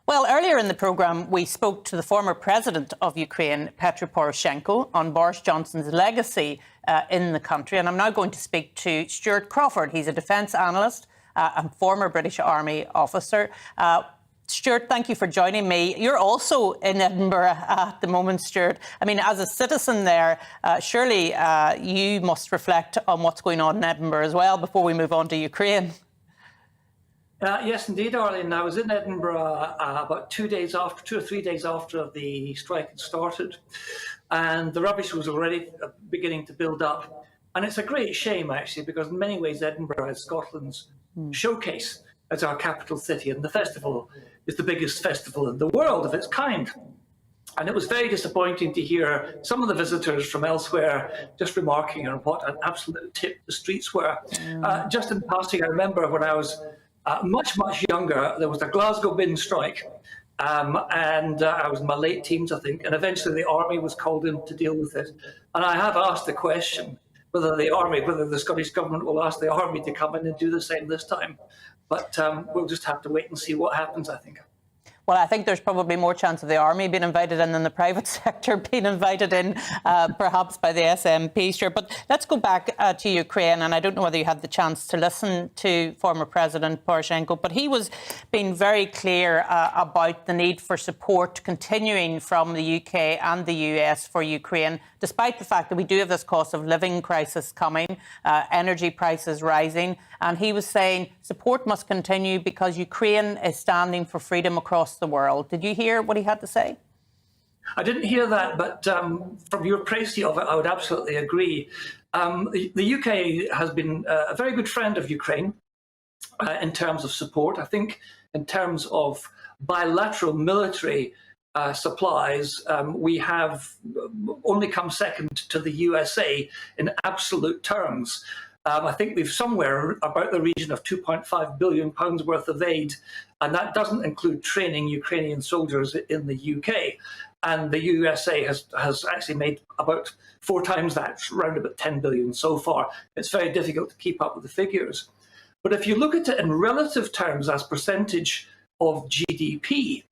Well, earlier in the programme, we spoke to the former president of Ukraine, Petro Poroshenko, on Boris Johnson's legacy in the country. And I'm now going to speak to Stuart Crawford. He's a defence analyst and former British Army officer. Stuart, thank you for joining me. You're also in Edinburgh at the moment, Stuart. I mean, as a citizen there, surely you must reflect on what's going on in Edinburgh as well before we move on to Ukraine. Yes, indeed, Arlene. I was in Edinburgh about 2 or 3 days after the strike had started, and the rubbish was already beginning to build up. And it's a great shame, actually, because in many ways Edinburgh is Scotland's showcase as our capital city, and the festival is the biggest festival in the world of its kind. And it was very disappointing to hear some of the visitors from elsewhere just remarking on what an absolute tip the streets were. Just in passing, I remember when I was much younger, there was a Glasgow bin strike, and I was in my late teens, I think, and eventually the army was called in to deal with it. And I have asked the question whether the Scottish government will ask the army to come in and do the same this time. But we'll just have to wait and see what happens, I think. Well, I think there's probably more chance of the army being invited in than the private sector being invited in, perhaps by the SNP. Sure. But let's go back to Ukraine. And I don't know whether you had the chance to listen to former President Poroshenko, but he was being very clear about the need for support continuing from the UK and the US for Ukraine, despite the fact that we do have this cost of living crisis coming, energy prices rising. And he was saying support must continue because Ukraine is standing for freedom across the world. Did you hear what he had to say? I didn't hear that, but from your praise of it, I would absolutely agree. The UK has been a very good friend of Ukraine in terms of support. I think in terms of bilateral military supplies, we have only come second to the USA in absolute terms. I think we've somewhere about the region of £2.5 billion worth of aid, and that doesn't include training Ukrainian soldiers in the UK. And the USA has actually made about 4 times that, around about 10 billion so far. It's very difficult to keep up with the figures. But if you look at it in relative terms as percentage of GDP,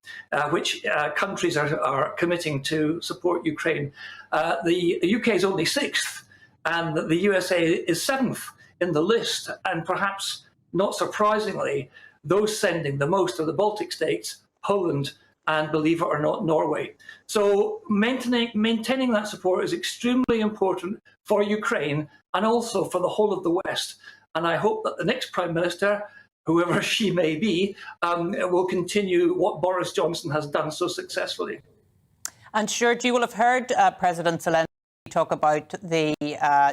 which countries are committing to support Ukraine, the UK is only 6th. And the USA is 7th in the list. And perhaps not surprisingly, those sending the most are the Baltic states, Poland, and believe it or not, Norway. So maintaining that support is extremely important for Ukraine and also for the whole of the West. And I hope that the next Prime Minister, whoever she may be, will continue what Boris Johnson has done so successfully. And Stuart, you will have heard President Zelensky talk about the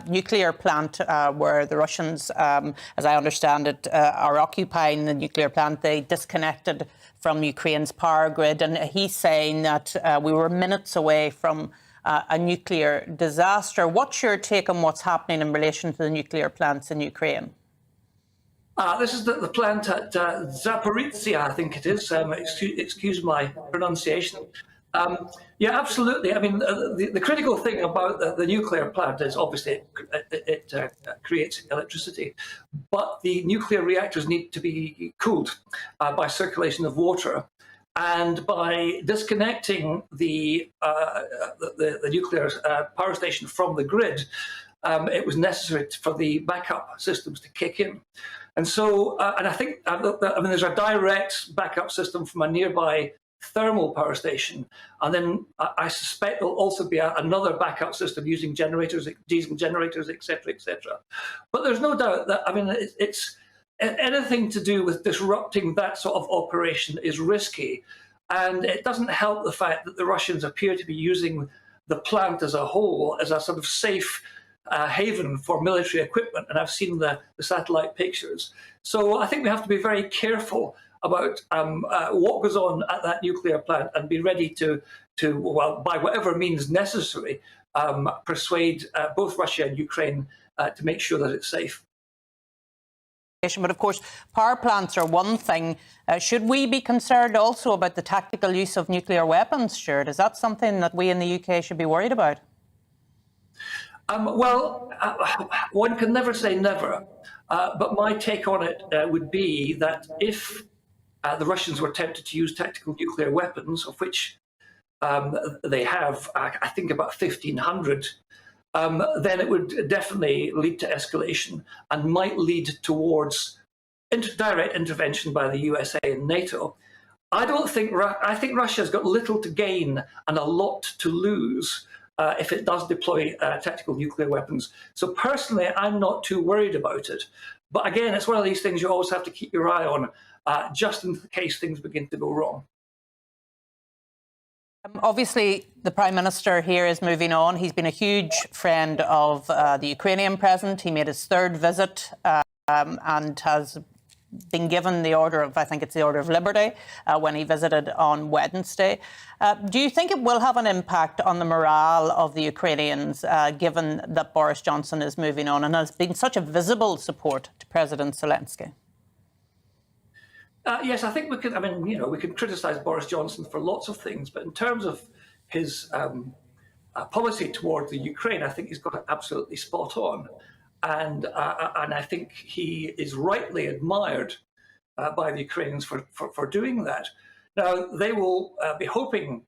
nuclear plant where the Russians, as I understand it, are occupying the nuclear plant. They disconnected from Ukraine's power grid. And he's saying that we were minutes away from a nuclear disaster. What's your take on what's happening in relation to the nuclear plants in Ukraine? This is the plant at Zaporizhzhia, I think it is. Excuse my pronunciation. Yeah, absolutely. I mean, the critical thing about the nuclear plant is obviously it creates electricity, but the nuclear reactors need to be cooled by circulation of water. And by disconnecting the nuclear power station from the grid, it was necessary for the backup systems to kick in. And so, and I think, there's a direct backup system from a nearby thermal power station, and then I suspect there'll also be another backup system using generators, diesel generators, etc., etc. But there's no doubt that, it's anything to do with disrupting that sort of operation is risky, and it doesn't help the fact that the Russians appear to be using the plant as a whole as a sort of safe haven for military equipment, and I've seen the satellite pictures. So I think we have to be very careful about what goes on at that nuclear plant and be ready to well, by whatever means necessary, persuade both Russia and Ukraine to make sure that it's safe. But of course, power plants are one thing. Should we be concerned also about the tactical use of nuclear weapons, Stuart? Is that something that we in the UK should be worried about? One can never say never, but my take on it would be that if the Russians were tempted to use tactical nuclear weapons, of which they have, I think, about 1,500, then it would definitely lead to escalation and might lead towards direct intervention by the USA and NATO. I think Russia's got little to gain and a lot to lose if it does deploy tactical nuclear weapons. So personally, I'm not too worried about it. But again, it's one of these things you always have to keep your eye on, just in case things begin to go wrong. Obviously, the Prime Minister here is moving on. He's been a huge friend of the Ukrainian President. He made his third visit and has been given the Order of, I think it's the Order of Liberty, when he visited on Wednesday. Do you think it will have an impact on the morale of the Ukrainians, given that Boris Johnson is moving on and has been such a visible support to President Zelensky? Yes, I think we can. I mean, we can criticise Boris Johnson for lots of things, but in terms of his policy towards the Ukraine, I think he's got it absolutely spot on, and I think he is rightly admired by the Ukrainians for doing that. Now they will be hoping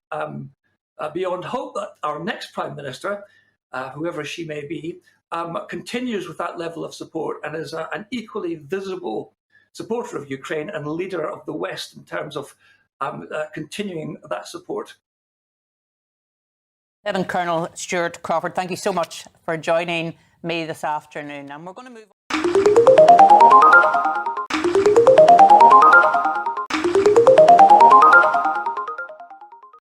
beyond hope that our next Prime Minister, whoever she may be, continues with that level of support and is an equally visible supporter of Ukraine and leader of the West in terms of continuing that support. Lieutenant Colonel Stuart Crawford, thank you so much for joining me this afternoon. And we're going to move on.